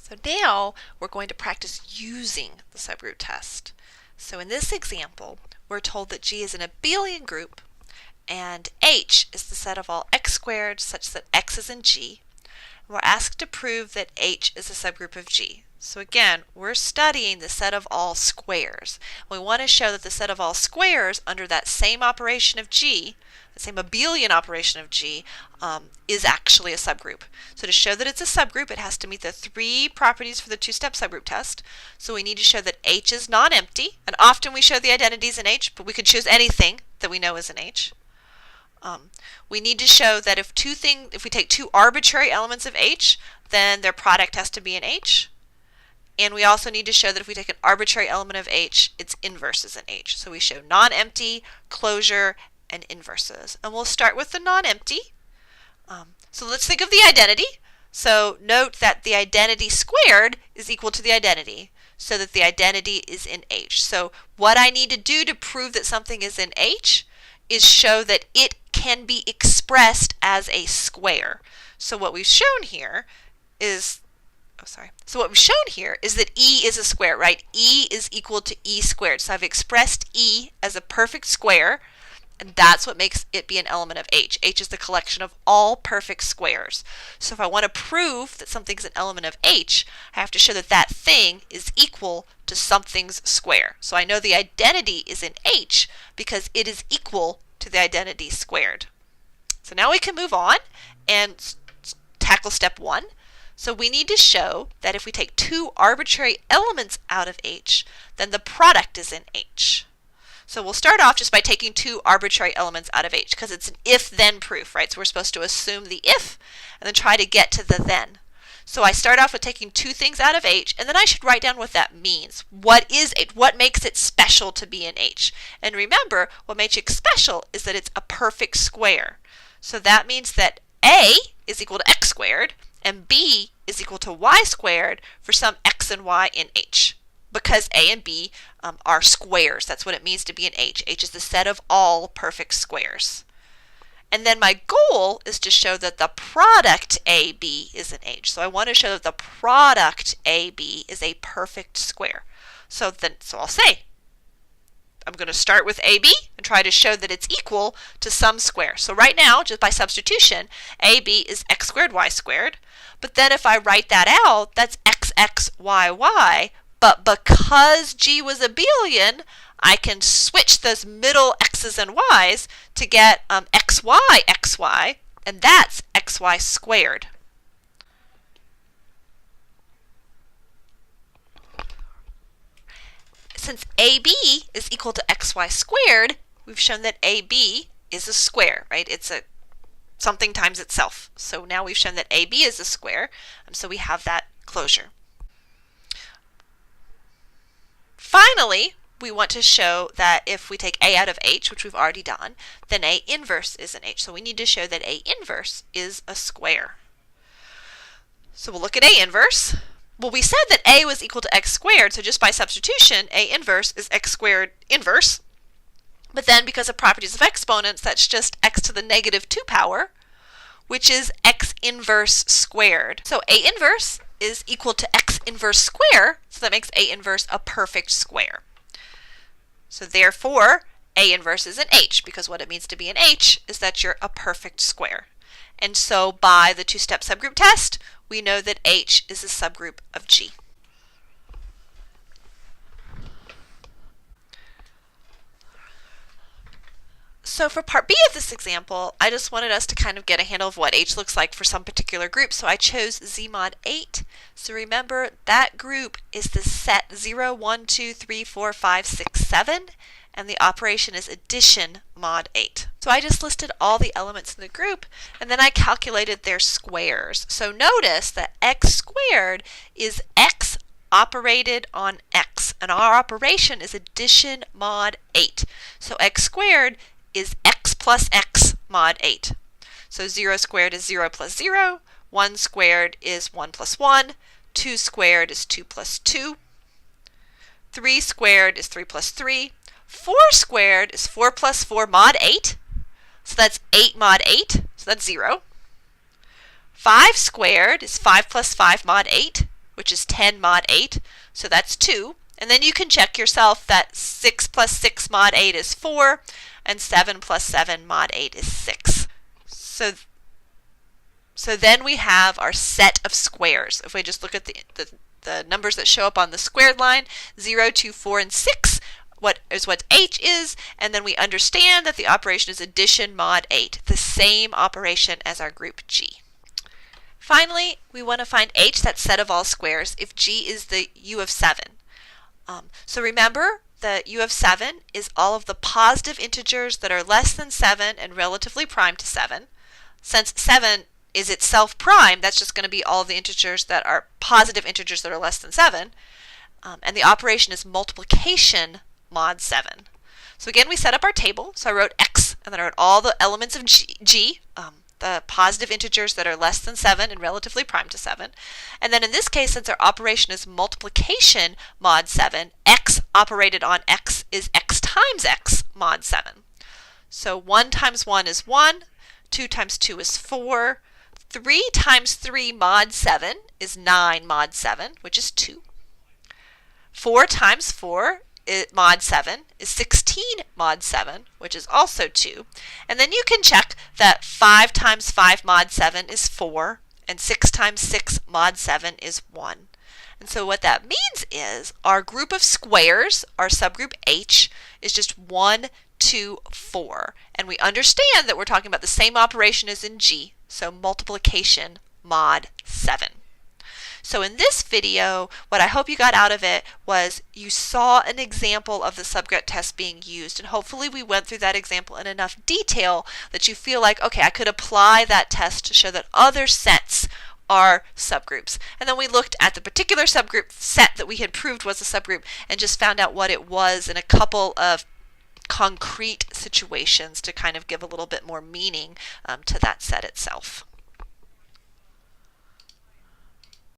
So now we're going to practice using the subgroup test. So in this example, we're told that G is an abelian group and H is the set of all x squared such that x is in G. We're asked to prove that H is a subgroup of G. So again, we're studying the set of all squares. We want to show that the set of all squares under that same operation of G, the same abelian operation of G, is actually a subgroup. So to show that it's a subgroup, it has to meet the three properties for the two-step subgroup test. So we need to show that H is non-empty, and often we show the identities in H, but we could choose anything that we know is in H. We need to show that if we take two arbitrary elements of H, then their product has to be in H. And we also need to show that if we take an arbitrary element of H, its inverse is in H. So we show non-empty, closure, and inverses. And we'll start with the non-empty. So let's think of the identity. So note that the identity squared is equal to the identity, so that the identity is in H. So what I need to do to prove that something is in H is show that it can be expressed as a square. So what we've shown here is that E is a square, right? E is equal to E squared. So I've expressed E as a perfect square, and that's what makes it be an element of H. H is the collection of all perfect squares. So if I want to prove that something's an element of H, I have to show that that thing is equal to something's square. So I know the identity is in H because it is equal to the identity squared. So now we can move on and tackle step one. So we need to show that if we take two arbitrary elements out of H, then the product is in H. So we'll start off just by taking two arbitrary elements out of H because it's an if-then proof, right? So we're supposed to assume the if and then try to get to the then. So I start off with taking two things out of H, and then I should write down what that means. What is it? What makes it special to be in H? And remember, what makes it special is that it's a perfect square. So that means that A is equal to x squared, and B is equal to y squared for some x and y in H. Because A and B are squares. That's what it means to be in H. H is the set of all perfect squares. And then my goal is to show that the product AB is in H. So I want to show that the product AB is a perfect square. So I'll say, I'm going to start with AB and try to show that it's equal to some square. So right now, just by substitution, AB is x squared y squared. But then if I write that out, that's xxyy. But because G was abelian, I can switch those middle x's and y's to get xy, and that's xy squared. Since AB is equal to xy squared, we've shown that AB is a square, right? It's something times itself. So now we've shown that AB is a square, so we have that closure. Finally, we want to show that if we take A out of H, which we've already done, then A inverse is in H. So we need to show that A inverse is a square. So we'll look at A inverse. Well, we said that A was equal to x squared, so just by substitution, A inverse is x squared inverse. But then because of properties of exponents, that's just x to the negative 2 power, which is x inverse squared. So A inverse is equal to x inverse square, so that makes A inverse a perfect square. So therefore, A inverse is in H, because what it means to be in H is that you're a perfect square. And so by the two-step subgroup test, we know that H is a subgroup of G. So for part B of this example, I just wanted us to kind of get a handle of what H looks like for some particular group. So I chose Z mod 8. So remember, that group is the set 0, 1, 2, 3, 4, 5, 6, 7, and the operation is addition mod 8. So I just listed all the elements in the group, and then I calculated their squares. So notice that x squared is x operated on x, and our operation is addition mod 8. So x squared is x plus x mod 8. So 0 squared is 0 plus 0, 1 squared is 1 plus 1, 2 squared is 2 plus 2, 3 squared is 3 plus 3, 4 squared is 4 plus 4 mod 8, so that's 8 mod 8, so that's 0. 5 squared is 5 plus 5 mod 8, which is 10 mod 8, so that's 2. And then you can check yourself that 6 plus 6 mod 8 is 4, and 7 plus 7 mod 8 is 6. So then we have our set of squares. If we just look at the numbers that show up on the squared line, 0, 2, 4, and 6, what h is, and then we understand that the operation is addition mod 8, the same operation as our group G. Finally, we want to find h, that set of all squares, if G is the U of 7. So remember, the U of 7 is all of the positive integers that are less than 7 and relatively prime to 7. Since 7 is itself prime, that's just going to be all of the integers that are positive integers that are less than 7. And the operation is multiplication mod 7. So again, we set up our table. So I wrote x, and then I wrote all the elements of G, the positive integers that are less than 7 and relatively prime to 7. And then in this case, since our operation is multiplication mod 7, x operated on x is x times x mod 7. So 1 times 1 is 1, 2 times 2 is 4, 3 times 3 mod 7 is 9 mod 7, which is 2. 4 times 4 mod 7 is 16 mod 7, which is also 2. And then you can check that 5 times 5 mod 7 is 4, and 6 times 6 mod 7 is 1. And so what that means is our group of squares, our subgroup H, is just 1, 2, 4. And we understand that we're talking about the same operation as in G, so multiplication mod 7. So in this video, what I hope you got out of it was you saw an example of the subgroup test being used, and hopefully we went through that example in enough detail that you feel like, okay, I could apply that test to show that other sets are subgroups. And then we looked at the particular subgroup set that we had proved was a subgroup and just found out what it was in a couple of concrete situations to kind of give a little bit more meaning to that set itself.